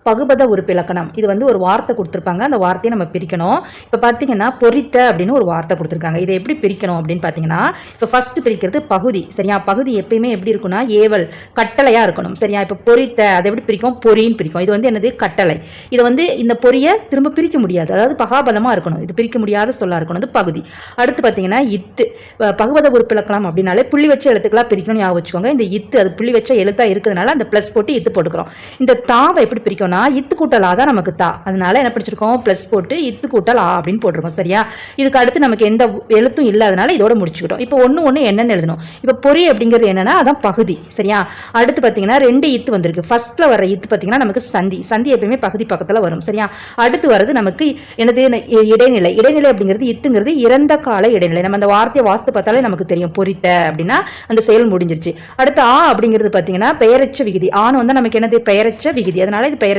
பகுபத உறுப்பிலக்கணம். இது வந்து ஒரு வார்த்தை கொடுத்துருப்பாங்க. அந்த வார்த்தையை நம்ம பிரிக்கணும். இப்போ பார்த்தீங்கன்னா பொரித்த அப்படின்னு ஒரு வார்த்தை கொடுத்துருக்காங்க. இதை எப்படி பிரிக்கணும் அப்படின்னு பார்த்தீங்கன்னா, இப்போ ஃபர்ஸ்ட் பிரிக்கிறது பகுதி. சரியா? பகுதி எப்பயுமே எப்படி இருக்குன்னா ஏவல் கட்டளையாக இருக்கணும். சரியா? இப்போ பொரித்த அதை எப்படி பிரிக்கும்? பொறின்னு பிரிக்கும். இது வந்து என்னது? கட்டளை. இதை வந்து இந்த பொறியை திரும்ப பிரிக்க முடியாது. அதாவது பகாபதமாக இருக்கணும். இது பிரிக்க முடியாத சொல்லா இருக்கணும். அது பகுதி. அடுத்து பார்த்தீங்கன்னா இத்து. பகுபத உறுப்பிலக்கணம் அப்படின்னாலே புள்ளி வச்ச எழுத்துக்களாக பிரிக்கணும். ஞாபகம் வச்சுக்கோங்க. இந்த இத்து அது புள்ளி வச்ச எழுத்தா இருக்கிறதுனால அந்த ப்ளஸ் போட்டு இத்து போட்டுக்கிறோம். இந்த தாவை எப்படி பிரிக்கணும்? இத்து கூட்டல் ஆ தான் நமக்கு தா. அதனால என்ன படிச்சிருக்கோம்? பிளஸ் போட்டு இத்து கூட்டல் ஆ அப்படின்னு போட்டிருக்கோம். சரியா? இதுக்கு அடுத்து நமக்கு எந்த எழுத்தும் இல்லாதனால இதோட முடிச்சுக்கிட்டோம். இப்போ ஒன்று என்னன்னு எழுதணும். இப்போ பொறி அப்படிங்கிறது என்னன்னா அதான் பகுதி. சரியா? அடுத்து பார்த்தீங்கன்னா 2 இத்து வந்திருக்கு. ஃபர்ஸ்ட்ல வர இத்து பார்த்தீங்கன்னா நமக்கு சந்தி. சந்தி எப்பயுமே பகுதி பக்கத்தில் வரும். சரியா? அடுத்து வர்றது நமக்கு என்னது? இடைநிலை. இடைநிலை அப்படிங்கிறது இத்துங்கிறது இறந்த கால இடைநிலை. நம்ம அந்த வார்த்தையை வாஸ்து பார்த்தாலே நமக்கு தெரியும். பொரித்த அப்படின்னா அந்த செயல் முடிஞ்சிருச்சு. அடுத்து ஆ அப்படிங்கிறது பார்த்தீங்கன்னா பெயரச்ச விகுதி. ஆண் வந்து நமக்கு என்னது? பெயரச்ச விகுதி. அதனால இது பெயர்